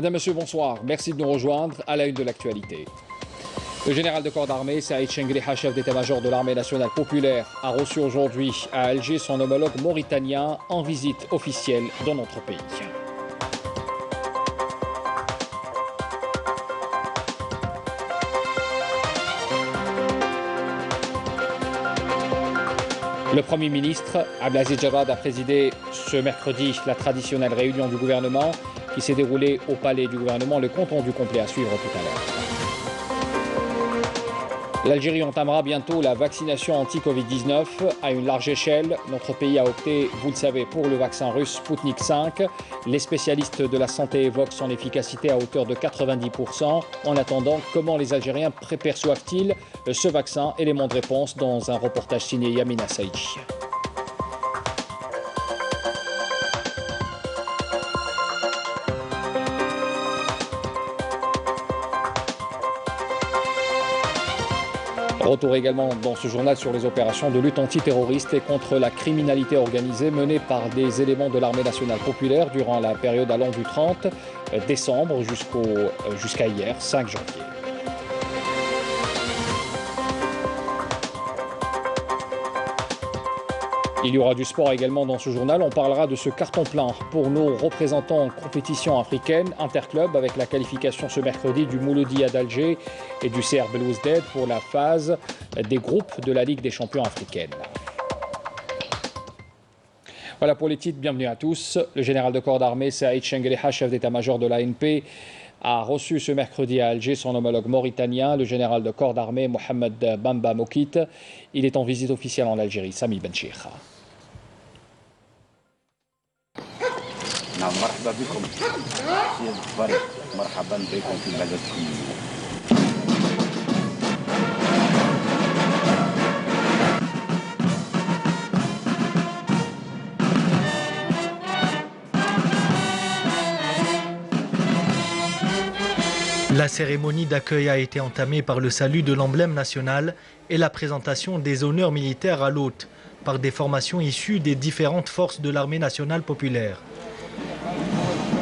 Madame, Monsieur, bonsoir. Merci de nous rejoindre à la une de l'actualité. Le général de corps d'armée, Saïd Chengriha, chef d'état-major de l'armée nationale populaire, a reçu aujourd'hui à Alger son homologue mauritanien en visite officielle dans notre pays. Le Premier ministre, Abdelaziz Jarrad, a présidé ce mercredi la traditionnelle réunion du gouvernement qui s'est déroulée au palais du gouvernement. Le compte rendu complet à suivre tout à l'heure. L'Algérie entamera bientôt la vaccination anti-Covid-19 à une large échelle. Notre pays a opté, vous le savez, pour le vaccin russe Sputnik 5. Les spécialistes de la santé évoquent son efficacité à hauteur de 90%. En attendant, comment les Algériens perçoivent-ils ce vaccin? Élément de réponse dans un reportage signé Yamina Saïdi. Retour également dans ce journal sur les opérations de lutte antiterroriste et contre la criminalité organisée menées par des éléments de l'armée nationale populaire durant la période allant du 30 décembre jusqu'à hier, 5 janvier. Il y aura du sport également dans ce journal. On parlera de ce carton plein pour nos représentants en compétition africaine, interclub, avec la qualification ce mercredi du Mouloudia d'Alger et du CR Belouizdad pour la phase des groupes de la Ligue des champions africaine. Voilà pour les titres, bienvenue à tous. Le général de corps d'armée, Saïd Chengriha, chef d'état-major de l'ANP, a reçu ce mercredi à Alger son homologue mauritanien, le général de corps d'armée Mohamed Bamba Mokit. Il est en visite officielle en Algérie. Sami Benchir. مرحبا بكم سيد الفريق مرحبا بكم في بلدكم. La cérémonie d'accueil a été entamée par le salut de l'emblème national et la présentation des honneurs militaires à l'hôte par des formations issues des différentes forces de l'armée nationale populaire.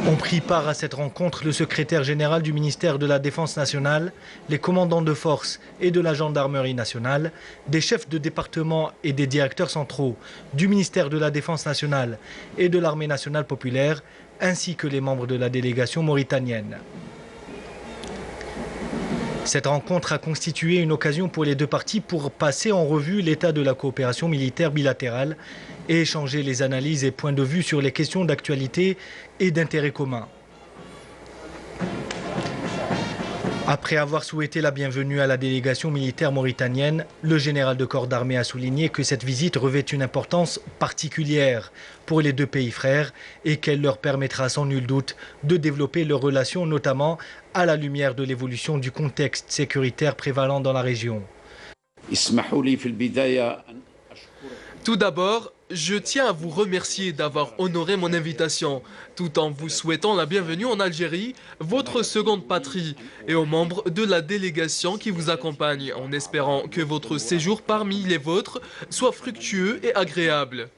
Ont pris part à cette rencontre le secrétaire général du ministère de la Défense nationale, les commandants de force et de la gendarmerie nationale, des chefs de département et des directeurs centraux du ministère de la Défense nationale et de l'armée nationale populaire, ainsi que les membres de la délégation mauritanienne. Cette rencontre a constitué une occasion pour les deux parties pour passer en revue l'état de la coopération militaire bilatérale et échanger les analyses et points de vue sur les questions d'actualité et d'intérêt commun. Après avoir souhaité la bienvenue à la délégation militaire mauritanienne, le général de corps d'armée a souligné que cette visite revêt une importance particulière pour les deux pays frères et qu'elle leur permettra sans nul doute de développer leurs relations, notamment à la lumière de l'évolution du contexte sécuritaire prévalant dans la région. Tout d'abord, je tiens à vous remercier d'avoir honoré mon invitation, tout en vous souhaitant la bienvenue en Algérie, votre seconde patrie, et aux membres de la délégation qui vous accompagne, en espérant que votre séjour parmi les vôtres soit fructueux et agréable.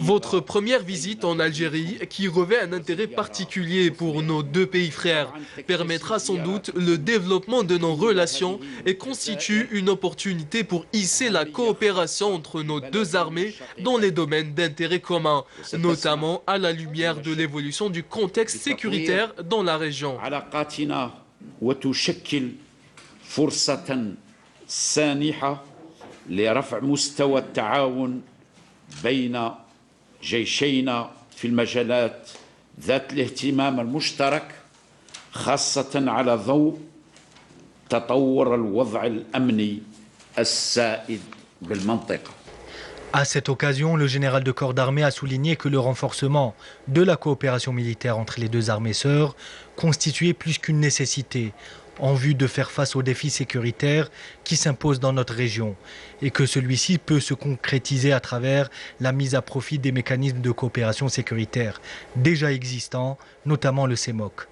Votre première visite en Algérie, qui revêt un intérêt particulier pour nos deux pays frères, permettra sans doute le développement de nos relations et constitue une opportunité pour hisser la coopération entre nos deux armées dans les domaines d'intérêt commun, notamment à la lumière de l'évolution du contexte sécuritaire dans la région. جيشينا في المجالات ذات الاهتمام المشترك خاصة على ضوء تطور الوضع الأمني السائد بالمنطقة. À cette occasion, le général de corps d'armée a souligné que le renforcement de la coopération militaire entre les deux armées sœurs constituait plus qu'une nécessité en vue de faire face aux défis sécuritaires qui s'imposent dans notre région et que celui-ci peut se concrétiser à travers la mise à profit des mécanismes de coopération sécuritaire déjà existants, notamment le CEMOC.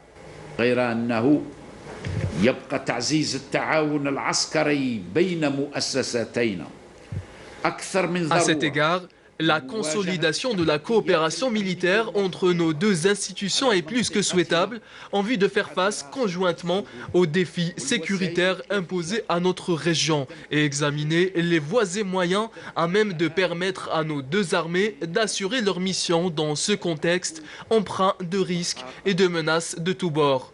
À cet égard, La consolidation de la coopération militaire entre nos deux institutions est plus que souhaitable en vue de faire face conjointement aux défis sécuritaires imposés à notre région et examiner les voies et moyens à même de permettre à nos deux armées d'assurer leur mission dans ce contexte empreint de risques et de menaces de tous bords.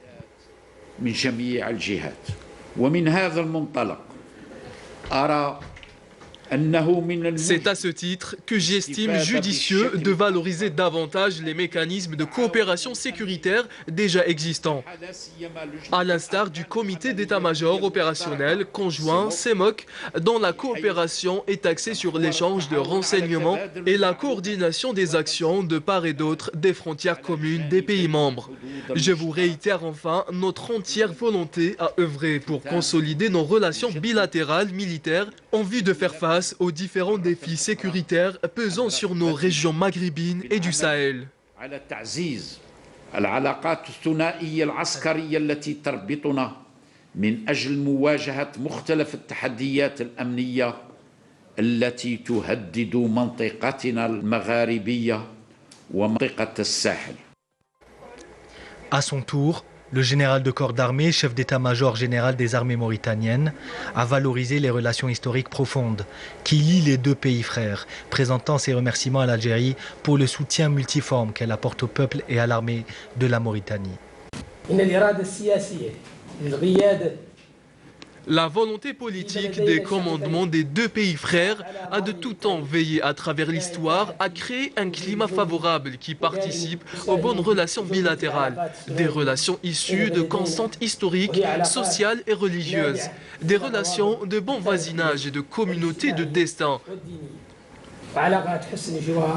C'est à ce titre que j'estime judicieux de valoriser davantage les mécanismes de coopération sécuritaire déjà existants. À l'instar du comité d'état-major opérationnel conjoint CEMOC, dont la coopération est axée sur l'échange de renseignements et la coordination des actions de part et d'autre des frontières communes des pays membres. Je vous réitère enfin notre entière volonté à œuvrer pour consolider nos relations bilatérales militaires en vue de faire face aux différents défis sécuritaires pesant sur nos régions maghrébines et du Sahel. À son tour, le général de corps d'armée, chef d'état-major général des armées mauritaniennes, a valorisé les relations historiques profondes qui lient les deux pays frères, présentant ses remerciements à l'Algérie pour le soutien multiforme qu'elle apporte au peuple et à l'armée de la Mauritanie. La volonté politique des commandements des deux pays frères a de tout temps veillé à travers l'histoire à créer un climat favorable qui participe aux bonnes relations bilatérales, des relations issues de constantes historiques, sociales et religieuses, des relations de bon voisinage et de communauté de destin.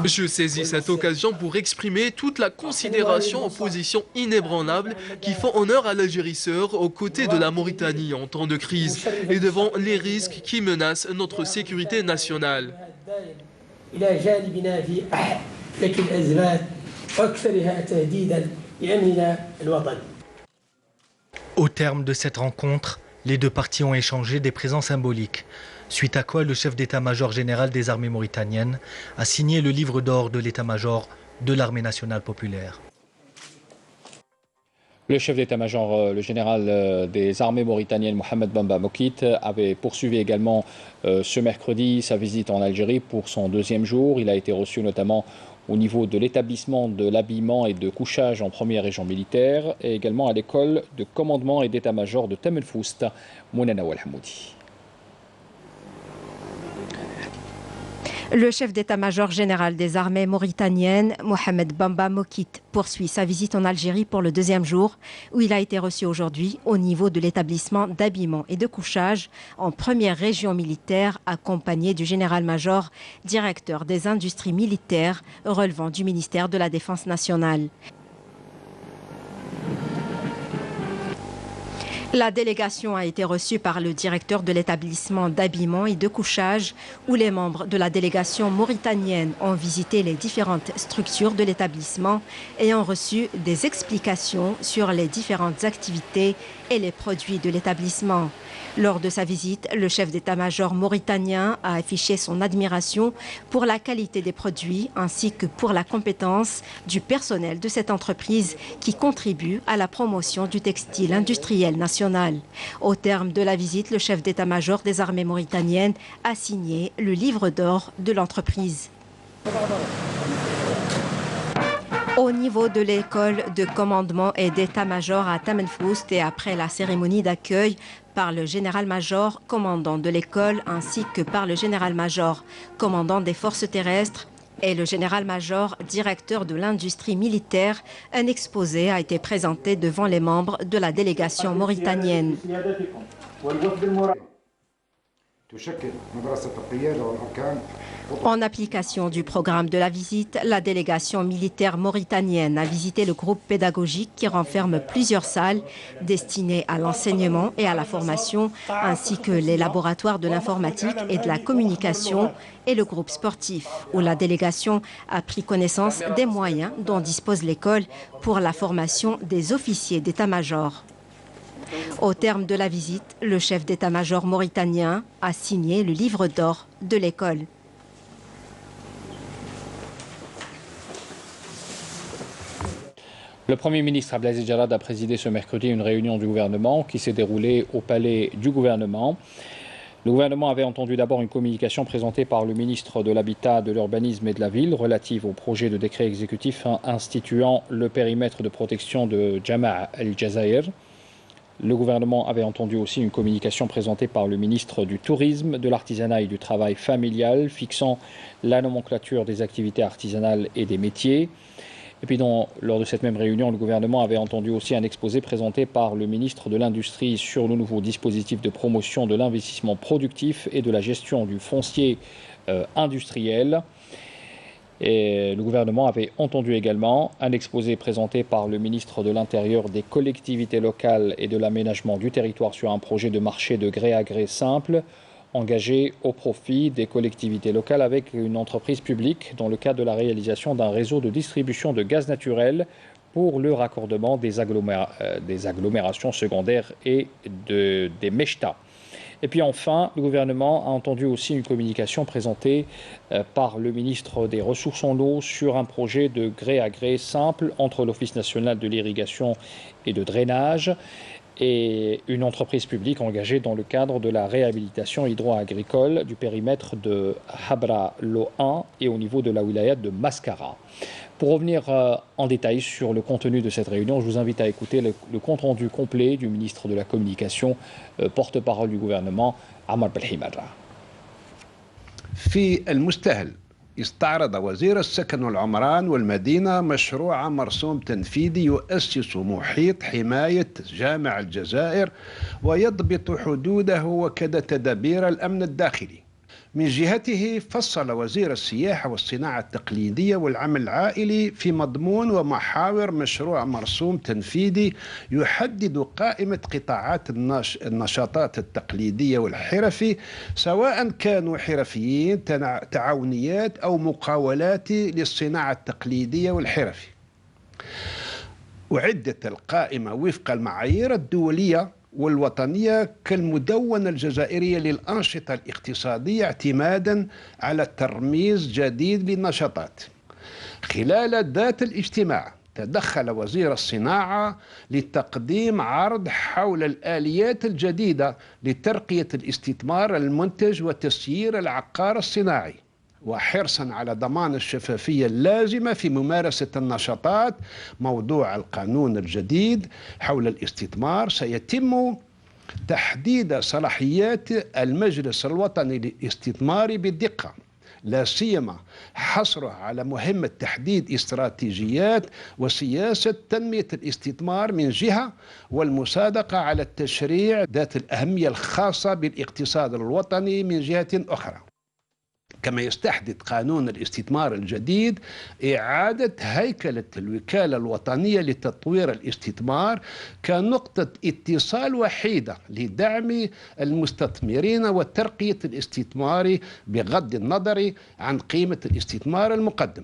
Je saisis cette occasion pour exprimer toute la considération aux positions inébranlables qui font honneur à l'Algérie sœur aux côtés de la Mauritanie en temps de crise et devant les risques qui menacent notre sécurité nationale. Au terme de cette rencontre, les deux parties ont échangé des présents symboliques, suite à quoi le chef d'état-major général des armées mauritaniennes a signé le livre d'or de l'état-major de l'armée nationale populaire. Le chef d'état-major, le général des armées mauritaniennes, Mohamed Bamba Mokit, avait poursuivi également ce mercredi sa visite en Algérie pour son deuxième jour. Il a été reçu notamment au niveau de l'établissement de l'habillement et de couchage en première région militaire et également à l'école de commandement et d'état-major de Tam el-Foust, Mounana Walhamoudi. Le chef d'état-major général des armées mauritaniennes, Mohamed Bamba Mokit, poursuit sa visite en Algérie pour le deuxième jour, où il a été reçu aujourd'hui au niveau de l'établissement d'habillement et de couchage en première région militaire, accompagné du général-major, directeur des industries militaires relevant du ministère de la Défense nationale. La délégation a été reçue par le directeur de l'établissement d'habillement et de couchage, où les membres de la délégation mauritanienne ont visité les différentes structures de l'établissement et ont reçu des explications sur les différentes activités et les produits de l'établissement. Lors de sa visite, le chef d'état-major mauritanien a affiché son admiration pour la qualité des produits ainsi que pour la compétence du personnel de cette entreprise qui contribue à la promotion du textile industriel national. Au terme de la visite, le chef d'état-major des armées mauritaniennes a signé le livre d'or de l'entreprise. Au niveau de l'école de commandement et d'état-major à Tam el-Foust et après la cérémonie d'accueil par le général-major, commandant de l'école, ainsi que par le général-major, commandant des forces terrestres, et le général-major, directeur de l'industrie militaire, un exposé a été présenté devant les membres de la délégation mauritanienne. En application du programme de la visite, la délégation militaire mauritanienne a visité le groupe pédagogique qui renferme plusieurs salles destinées à l'enseignement et à la formation, ainsi que les laboratoires de l'informatique et de la communication et le groupe sportif, où la délégation a pris connaissance des moyens dont dispose l'école pour la formation des officiers d'état-major. Au terme de la visite, le chef d'état-major mauritanien a signé le livre d'or de l'école. Le Premier ministre Abdelaziz Jarad a présidé ce mercredi une réunion du gouvernement qui s'est déroulée au palais du gouvernement. Le gouvernement avait entendu d'abord une communication présentée par le ministre de l'Habitat, de l'Urbanisme et de la Ville relative au projet de décret exécutif instituant le périmètre de protection de Jama' al-Jazair. Le gouvernement avait entendu aussi une communication présentée par le ministre du Tourisme, de l'Artisanat et du Travail familial fixant la nomenclature des activités artisanales et des métiers. Et puis lors de cette même réunion, le gouvernement avait entendu aussi un exposé présenté par le ministre de l'Industrie sur le nouveau dispositif de promotion de l'investissement productif et de la gestion du foncier industriel. Et le gouvernement avait entendu également un exposé présenté par le ministre de l'Intérieur, des collectivités locales et de l'aménagement du territoire sur un projet de marché de gré à gré simple engagé au profit des collectivités locales avec une entreprise publique dans le cadre de la réalisation d'un réseau de distribution de gaz naturel pour le raccordement des agglomérations secondaires et des mechtas. Et puis enfin, le gouvernement a entendu aussi une communication présentée par le ministre des Ressources en eau sur un projet de gré à gré simple entre l'Office national de l'irrigation et de drainage et une entreprise publique engagée dans le cadre de la réhabilitation hydro-agricole du périmètre de Habra Lo 1 et au niveau de la wilaya de Mascara. Pour revenir en détail sur le contenu de cette réunion, je vous invite à écouter le compte-rendu complet du ministre de la Communication, porte-parole du gouvernement, Ammar Belhimara. في المستهل استعرض وزير السكن والعمران والمدينة مشروع مرسوم تنفيذي يؤسس محيط حماية جامع الجزائر ويضبط حدوده وكذا تدابير الأمن الداخلي. من جهته فصل وزير السياحة والصناعة التقليدية والعمل العائلي في مضمون ومحاور مشروع مرسوم تنفيذي يحدد قائمة قطاعات النشاطات التقليدية والحرفي سواء كانوا حرفيين تعاونيات أو مقاولات للصناعة التقليدية والحرفي. أعدت القائمة وفق المعايير الدولية والوطنية كالمدونة الجزائرية للأنشطة الاقتصادية اعتمادا على ترميز جديد للنشاطات. خلال ذات الاجتماع تدخل وزير الصناعة لتقديم عرض حول الآليات الجديدة لترقية الاستثمار المنتج وتسيير العقار الصناعي، وحرصا على ضمان الشفافية اللازمة في ممارسة النشاطات. موضوع القانون الجديد حول الاستثمار سيتم تحديد صلاحيات المجلس الوطني للاستثمار بالدقة، لا سيما حصره على مهمة تحديد استراتيجيات وسياسة تنمية الاستثمار من جهة، والمصادقة على التشريع ذات الأهمية الخاصة بالاقتصاد الوطني من جهة أخرى. كما يستحدث قانون الاستثمار الجديد إعادة هيكلة الوكالة الوطنية لتطوير الاستثمار كنقطة اتصال وحيدة لدعم المستثمرين وترقية الاستثمار بغض النظر عن قيمة الاستثمار المقدم.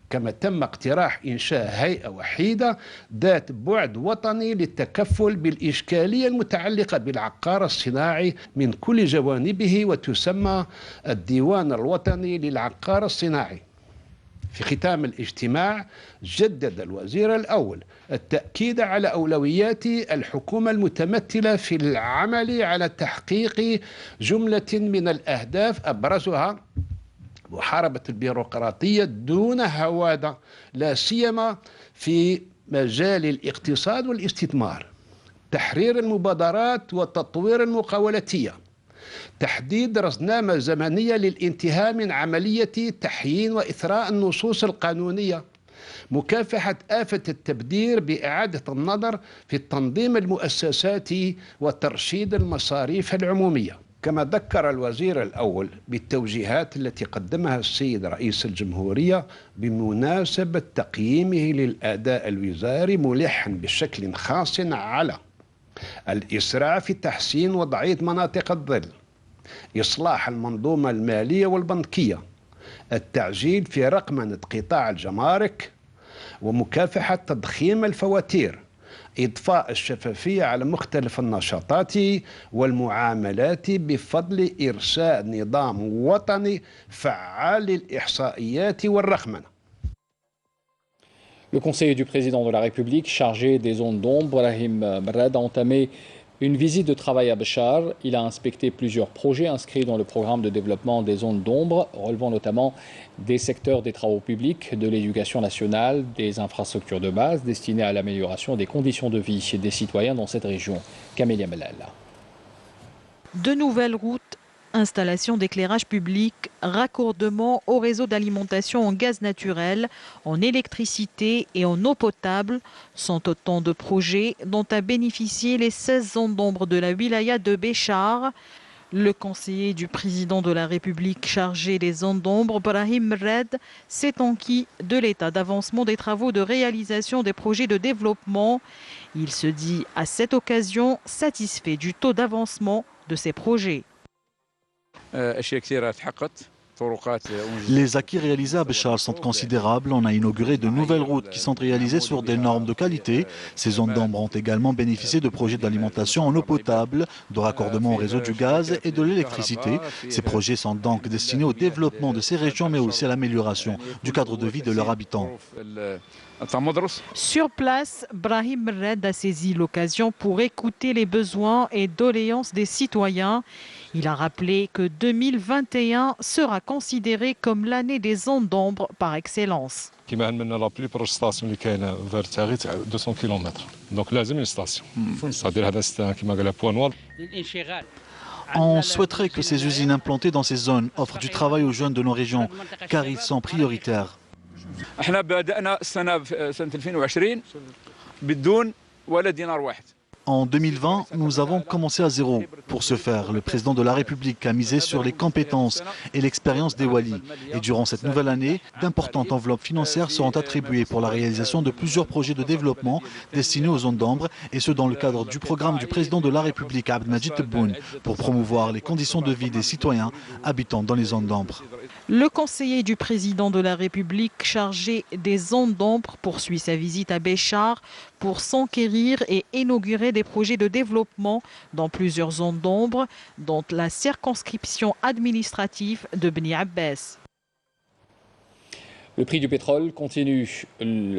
كما تم اقتراح إنشاء هيئة وحيدة ذات بعد وطني للتكفل بالإشكالية المتعلقة بالعقار الصناعي من كل جوانبه، وتسمى الديوان الوطني للعقار الصناعي. في ختام الاجتماع جدد الوزير الأول التأكيد على أولويات الحكومة المتمثلة في العمل على تحقيق جملة من الأهداف أبرزها محاربة البيروقراطية دون هوادة، لا سيما في مجال الاقتصاد والاستثمار، تحرير المبادرات وتطوير المقاولاتية، تحديد رزنامة زمنية للانتهاء من عملية تحيين وإثراء النصوص القانونية، مكافحة آفة التبذير بإعادة النظر في التنظيم المؤسساتي وترشيد المصاريف العمومية. كما ذكر الوزير الأول بالتوجيهات التي قدمها السيد رئيس الجمهورية بمناسبة تقييمه للأداء الوزاري، ملحا بشكل خاص على الإسراع في تحسين وضعية مناطق الظل، إصلاح المنظومة المالية والبنكية، التعجيل في رقمنة قطاع الجمارك، ومكافحة تضخيم الفواتير، إضفاء الشفافية على مختلف النشاطات والمعاملات بفضل إرساء نظام وطني فعال للإحصائيات والرقمنة. Le conseiller du président de la République chargé des zones d'ombre, Brahim Merred, a entamé une visite de travail à Béchar. Il a inspecté plusieurs projets inscrits dans le programme de développement des zones d'ombre, relevant notamment des secteurs des travaux publics, de l'éducation nationale, des infrastructures de base destinées à l'amélioration des conditions de vie des citoyens dans cette région. Camélia Melal. De nouvelles routes, installation d'éclairage public, raccordement au réseau d'alimentation en gaz naturel, en électricité et en eau potable sont autant de projets dont a bénéficié les 16 zones d'ombre de la wilaya de Béchar. Le conseiller du président de la République chargé des zones d'ombre, Brahim Merred, s'est enquis de l'état d'avancement des travaux de réalisation des projets de développement. Il se dit à cette occasion satisfait du taux d'avancement de ces projets. Les acquis réalisés à Béchar sont considérables. On a inauguré de nouvelles routes qui sont réalisées sur des normes de qualité. Ces zones d'ombre ont également bénéficié de projets d'alimentation en eau potable, de raccordement au réseau du gaz et de l'électricité. Ces projets sont donc destinés au développement de ces régions, mais aussi à l'amélioration du cadre de vie de leurs habitants. Sur place, Brahim Merred a saisi l'occasion pour écouter les besoins et doléances des citoyens. Il a rappelé que 2021 sera considéré comme l'année des zones d'ombre par excellence. La plus proche station qui est vers Tarit, 200 km. Donc لازم une station. C'est-à-dire c'est un point noir. On souhaiterait que ces usines implantées dans ces zones offrent du travail aux jeunes de nos régions, car ils sont prioritaires. احنا بدأنا السنة سنة 2020 بدون ولا دينار واحد. En 2020, nous avons commencé à zéro. Pour ce faire, le président de la République a misé sur les compétences et l'expérience des Walis. Et durant cette nouvelle année, d'importantes enveloppes financières seront attribuées pour la réalisation de plusieurs projets de développement destinés aux zones d'ombre, et ce dans le cadre du programme du président de la République, Abdelmadjid Tebboune, pour promouvoir les conditions de vie des citoyens habitant dans les zones d'ombre. Le conseiller du président de la République chargé des zones d'ombre poursuit sa visite à Béchar pour s'enquérir et inaugurer des projets de développement dans plusieurs zones d'ombre, dont la circonscription administrative de Bni Abbas. Le prix du pétrole continue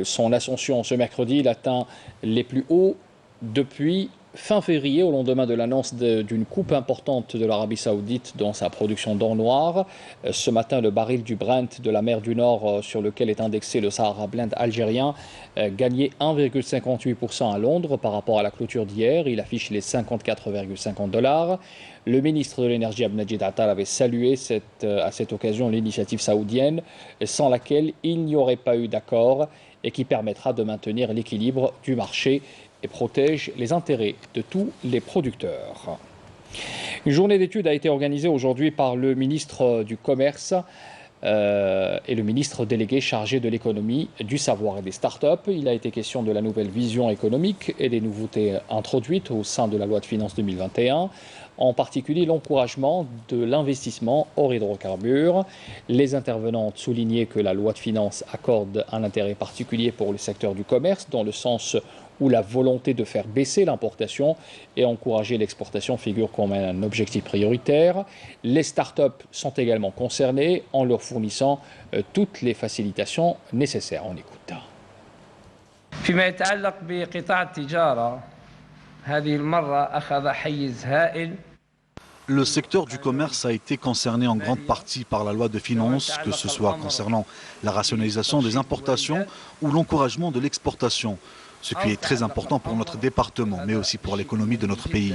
son ascension ce mercredi. Il atteint les plus hauts depuis fin février, au lendemain de l'annonce d'une coupe importante de l'Arabie Saoudite dans sa production d'or noir. Ce matin, le baril du Brent de la mer du Nord, sur lequel est indexé le Sahara Blend algérien, gagnait 1,58% à Londres par rapport à la clôture d'hier. Il affiche les 54,50 $. Le ministre de l'Énergie, Abdelmadjid Attal, avait salué à cette occasion l'initiative saoudienne, sans laquelle il n'y aurait pas eu d'accord et qui permettra de maintenir l'équilibre du marché et protège les intérêts de tous les producteurs. Une journée d'études a été organisée aujourd'hui par le ministre du Commerce et le ministre délégué chargé de l'économie, du savoir et des start-up. Il a été question de la nouvelle vision économique et des nouveautés introduites au sein de la loi de finances 2021, en particulier l'encouragement de l'investissement hors hydrocarbures. Les intervenants ont souligné que la loi de finances accorde un intérêt particulier pour le secteur du commerce, dans le sens où la volonté de faire baisser l'importation et encourager l'exportation figure comme un objectif prioritaire. Les start-up sont également concernées en leur fournissant toutes les facilitations nécessaires. On écoute. فيما يتعلق بقطاع التجارة هذه المرة أخذ حيز هائل. Le secteur du commerce a été concerné en grande partie par la loi de finances, que ce soit concernant la rationalisation des importations ou l'encouragement de l'exportation, ce qui est très important pour notre département, mais aussi pour l'économie de notre pays.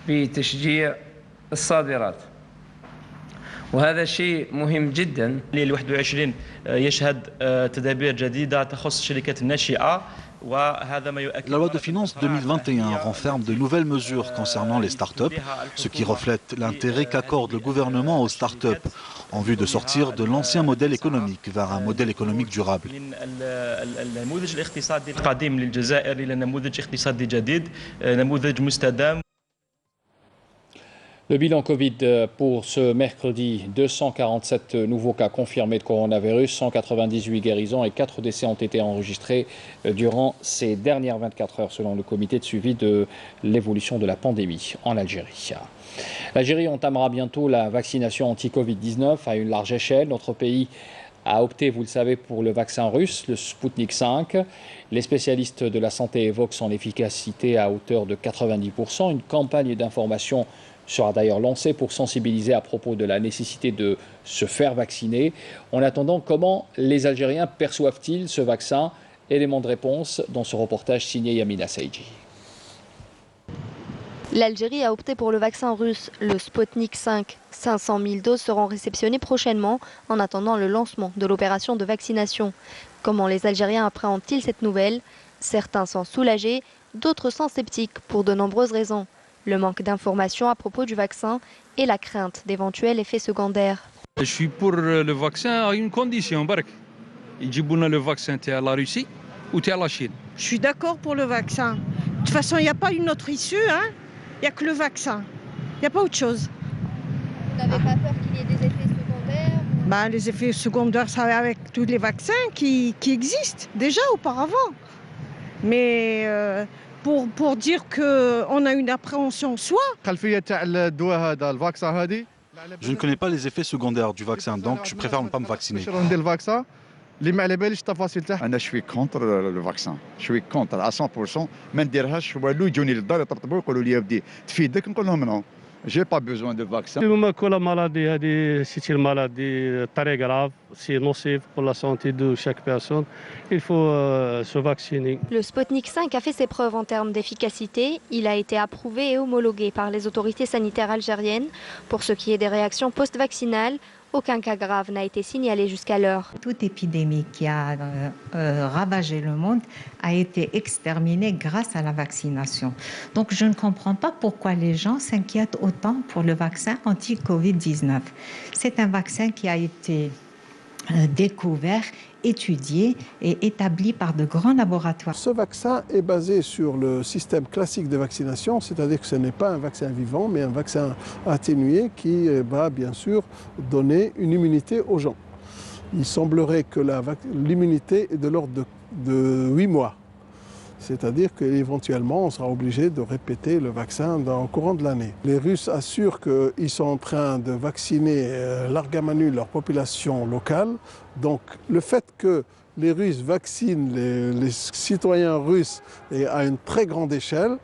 بتشجيع الصادرات وهذا شيء مهم جدا. 2021 يشهد تدابير جديدة تخص الشركات الناشئة. La loi de finances 2021 renferme de nouvelles mesures concernant les start-up, ce qui reflète l'intérêt qu'accorde le gouvernement aux start-up en vue de sortir de l'ancien modèle économique vers un modèle économique durable. Le bilan Covid pour ce mercredi, 247 nouveaux cas confirmés de coronavirus, 198 guérisons et 4 décès ont été enregistrés durant ces dernières 24 heures selon le comité de suivi de l'évolution de la pandémie en Algérie. L'Algérie entamera bientôt la vaccination anti-Covid-19 à une large échelle. Notre pays a opté, vous le savez, pour le vaccin russe, le Sputnik 5. Les spécialistes de la santé évoquent son efficacité à hauteur de 90%. Une campagne d'information sera d'ailleurs lancée pour sensibiliser à propos de la nécessité de se faire vacciner. En attendant, comment les Algériens perçoivent-ils ce vaccin? Élément de réponse dans ce reportage signé Yamina Seidji. L'Algérie a opté pour le vaccin russe, le Sputnik 5. 500 000 doses seront réceptionnées prochainement en attendant le lancement de l'opération de vaccination. Comment les Algériens appréhendent-ils cette nouvelle? Certains sont soulagés, d'autres sont sceptiques pour de nombreuses raisons. Le manque d'informations à propos du vaccin et la crainte d'éventuels effets secondaires. Je suis pour le vaccin à une condition, Bark. Ils disent le vaccin à la Russie ou à la Chine. Je suis d'accord pour le vaccin. De toute façon, il n'y a pas une autre issue, hein. Il n'y a que le vaccin. Il n'y a pas autre chose. Vous n'avez pas peur qu'il y ait des effets secondaires? Les effets secondaires, ça avec tous les vaccins qui existent déjà auparavant. Mais pour dire qu'on a une appréhension soi. Je ne connais pas les effets secondaires du vaccin, donc je préfère ne pas me vacciner. أنا شوي كونتر لو فاكسان شوي كونتر على 100% ما نديرهاش والو يجوني للدار يطبطبوا يقولوا لي يا ودي تفيدك نقول لهم نو جي با بيزوان دو فاكسان كل maladie هذه سيتي المالادي très grave c'est nocif pour la santé de chaque personne il faut se vacciner. Le Sputnik 5 a fait ses preuves en termes d'efficacité. Il a été approuvé et homologué par les autorités sanitaires algériennes. Pour ce qui est des réactions post-vaccinales, aucun cas grave n'a été signalé jusqu'à l'heure. Toute épidémie qui a ravagé le monde a été exterminée grâce à la vaccination. Donc je ne comprends pas pourquoi les gens s'inquiètent autant pour le vaccin anti-Covid-19. C'est un vaccin qui a été découvert, étudié et établi par de grands laboratoires. Ce vaccin est basé sur le système classique de vaccination, c'est-à-dire que ce n'est pas un vaccin vivant, mais un vaccin atténué qui va bien sûr donner une immunité aux gens. Il semblerait que l'immunité est de l'ordre de 8 mois. C'est-à-dire qu'éventuellement, on sera obligé de répéter le vaccin au courant de l'année. Les Russes assurent qu'ils sont en train de vacciner largement leur population locale. Donc le fait que les Russes vaccinent les citoyens russes à une très grande échelle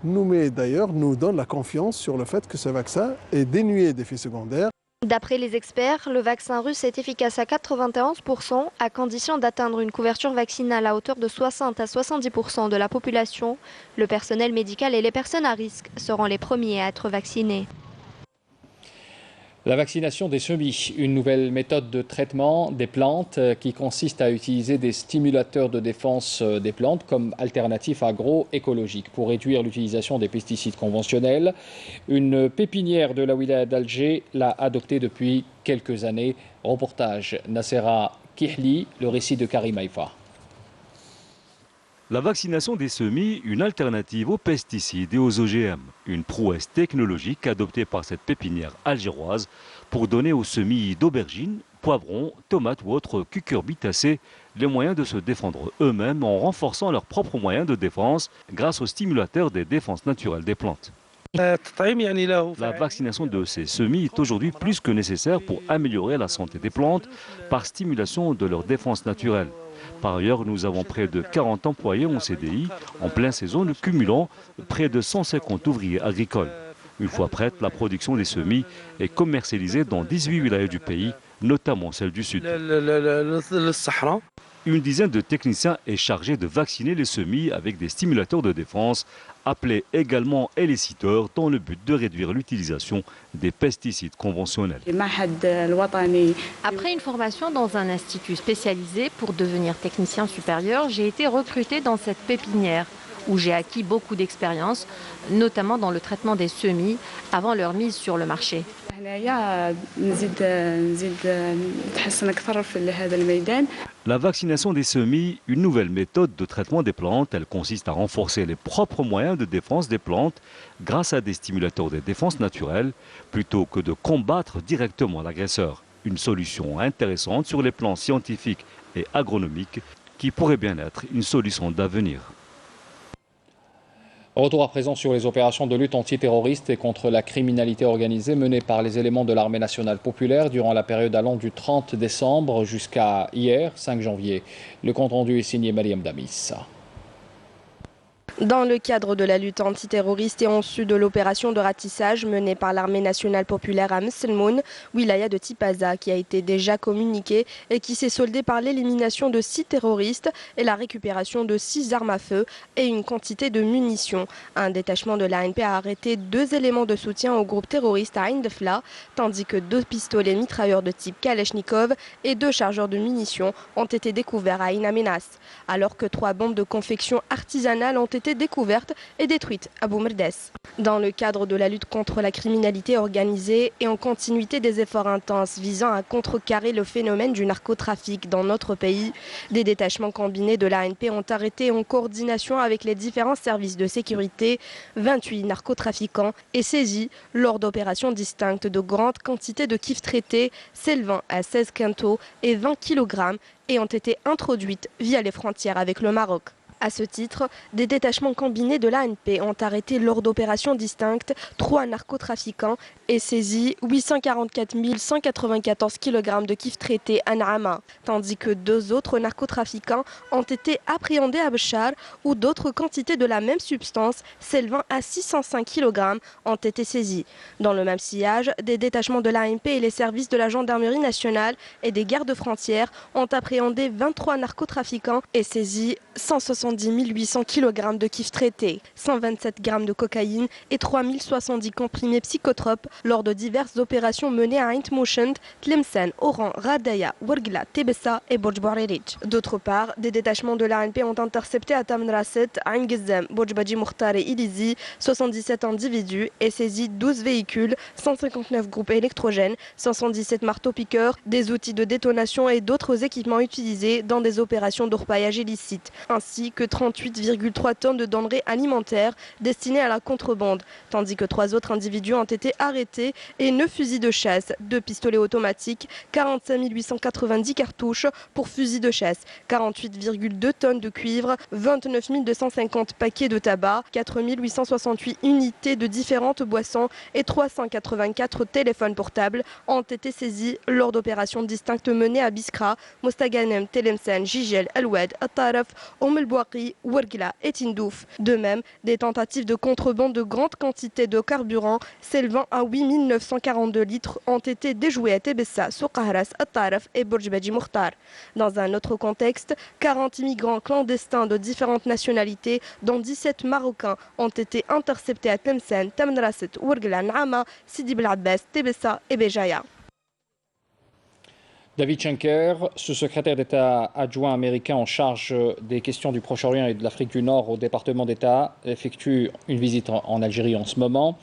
nous donne la confiance sur le fait que ce vaccin est dénué d'effets secondaires. D'après les experts, le vaccin russe est efficace à 91% à condition d'atteindre une couverture vaccinale à hauteur de 60 à 70% de la population. Le personnel médical et les personnes à risque seront les premiers à être vaccinés. La vaccination des semis, une nouvelle méthode de traitement des plantes qui consiste à utiliser des stimulateurs de défense des plantes comme alternatif agroécologique pour réduire l'utilisation des pesticides conventionnels. Une pépinière de la wilaya d'Alger l'a adoptée depuis quelques années. Reportage Nassera Kihli, le récit de Karim Haïfa. La vaccination des semis, une alternative aux pesticides et aux OGM. Une prouesse technologique adoptée par cette pépinière algéroise pour donner aux semis d'aubergines, poivrons, tomates ou autres cucurbitacées les moyens de se défendre eux-mêmes en renforçant leurs propres moyens de défense grâce aux stimulateurs des défenses naturelles des plantes. La vaccination de ces semis est aujourd'hui plus que nécessaire pour améliorer la santé des plantes par stimulation de leur défense naturelle. Par ailleurs, nous avons près de 40 employés en CDI, en pleine saison, cumulant près de 150 ouvriers agricoles. Une fois prête, la production des semis est commercialisée dans 18 wilayas du pays, notamment celle du sud. Une dizaine de techniciens est chargée de vacciner les semis avec des stimulateurs de défense, appelés également héliciteurs, dans le but de réduire l'utilisation des pesticides conventionnels. Après une formation dans un institut spécialisé pour devenir technicien supérieur, j'ai été recrutée dans cette pépinière où j'ai acquis beaucoup d'expérience, notamment dans le traitement des semis avant leur mise sur le marché. La vaccination des semis, une nouvelle méthode de traitement des plantes, elle consiste à renforcer les propres moyens de défense des plantes grâce à des stimulateurs de défense naturelle plutôt que de combattre directement l'agresseur. Une solution intéressante sur les plans scientifiques et agronomiques qui pourrait bien être une solution d'avenir. Retour à présent sur les opérations de lutte antiterroriste et contre la criminalité organisée menées par les éléments de l'armée nationale populaire durant la période allant du 30 décembre jusqu'à hier, 5 janvier. Le compte-rendu est signé Mariam Damis. Dans le cadre de la lutte antiterroriste et en sus de l'opération de ratissage menée par l'armée nationale populaire à Mselmoun, wilaya de Tipaza, qui a été déjà communiquée et qui s'est soldée par l'élimination de 6 terroristes et la récupération de 6 armes à feu et une quantité de munitions. Un détachement de l'ANP a arrêté 2 éléments de soutien au groupe terroriste à Ain Defla, tandis que 2 pistolets mitrailleurs de type Kalachnikov et 2 chargeurs de munitions ont été découverts à Ain Amenas, alors que 3 bombes de confection artisanale ont été découvertes et détruites à Boumerdes. Dans le cadre de la lutte contre la criminalité organisée et en continuité des efforts intenses visant à contrecarrer le phénomène du narcotrafic dans notre pays, des détachements combinés de l'ANP ont arrêté en coordination avec les différents services de sécurité 28 narcotrafiquants et saisi lors d'opérations distinctes de grandes quantités de kif traités s'élevant à 16 quintaux et 20 kg et ont été introduites via les frontières avec le Maroc. À ce titre, des détachements combinés de l'ANP ont arrêté lors d'opérations distinctes 3 narcotrafiquants et saisi 844 194 kg de kif traité à Naama, tandis que 2 autres narcotrafiquants ont été appréhendés à Béchar où d'autres quantités de la même substance s'élevant à 605 kg ont été saisies. Dans le même sillage, des détachements de l'ANP et les services de la gendarmerie nationale et des gardes frontières ont appréhendé 23 narcotrafiquants et saisi 170 800 kg de kif traité, 127 g de cocaïne et 3070 comprimés psychotropes lors de diverses opérations menées à Ain Mouchent, Tlemcen, Oran, Radaya, Ouargla, Tebessa et Bodj Bouarerij. D'autre part, des détachements de l'ANP ont intercepté à Tamraset, Ain Gizem, Bodj Badji Mokhtar et Ilizi 77 individus et saisi 12 véhicules, 159 groupes électrogènes, 517 marteaux-piqueurs, des outils de détonation et d'autres équipements utilisés dans des opérations d'orpaillage illicite, ainsi que 38,3 tonnes de denrées alimentaires destinées à la contrebande, tandis que 3 autres individus ont été arrêtés et 9 fusils de chasse, 2 pistolets automatiques, 45 890 cartouches pour fusils de chasse, 48,2 tonnes de cuivre, 29 250 paquets de tabac, 4 868 unités de différentes boissons et 384 téléphones portables ont été saisis lors d'opérations distinctes menées à Biskra, Mostaganem, Tlemcen, Jijel, Al-Wad, At-Taraf, Ouargla et Tindouf. De même, des tentatives de contrebande de grandes quantités de carburant s'élevant à 8 942 litres ont été déjouées à Tebessa, Souqahras, At-Taraf et Bodj Badji Mokhtar. Dans un autre contexte, 40 immigrants clandestins de différentes nationalités, dont 17 Marocains, ont été interceptés à Tlemcen, Tamraset, Ouargla, Naama, Sidi Bel Abbas, Tebessa et Béjaïa. David Schenker, secrétaire d'État adjoint américain en charge des questions du Proche-Orient et de l'Afrique du Nord au département d'État, effectue une visite en Algérie en ce moment.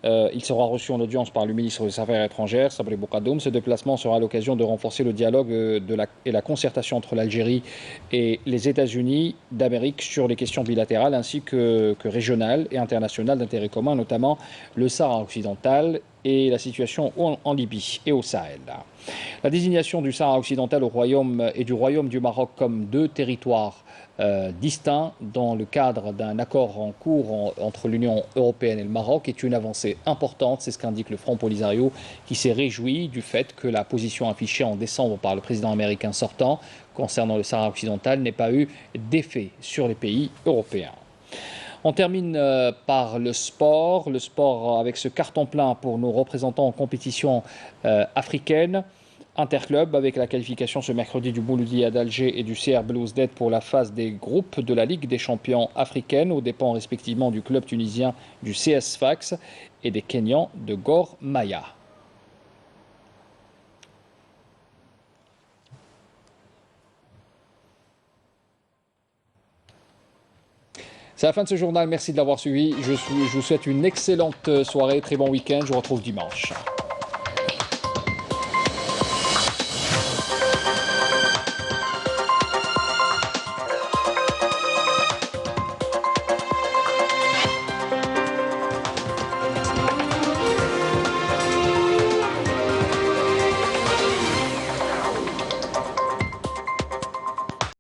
Il sera reçu en audience par le ministre des Affaires étrangères, Sabri Boukadoum. Ce déplacement sera l'occasion de renforcer le dialogue et la concertation entre l'Algérie et les États-Unis d'Amérique sur les questions bilatérales ainsi que régionales et internationales d'intérêt commun, notamment le Sahara occidental et la situation en Libye et au Sahel. La désignation du Sahara occidental au Royaume et du Royaume du Maroc comme 2 territoires distincts dans le cadre d'un accord en cours entre l'Union européenne et le Maroc est une avancée importante. C'est ce qu'indique le Front Polisario qui s'est réjoui du fait que la position affichée en décembre par le président américain sortant concernant le Sahara occidental n'ait pas eu d'effet sur les pays européens. On termine par le sport avec ce carton plein pour nos représentants en compétition africaine. Interclub avec la qualification ce mercredi du Mouloudia d'Alger et du CR Belouizdad pour la phase des groupes de la Ligue des champions africaine aux dépens respectivement du club tunisien du CS Sfax et des Kenyans de Gor Mahia. C'est la fin de ce journal, merci de l'avoir suivi. Je vous souhaite une excellente soirée, très bon week-end, je vous retrouve dimanche.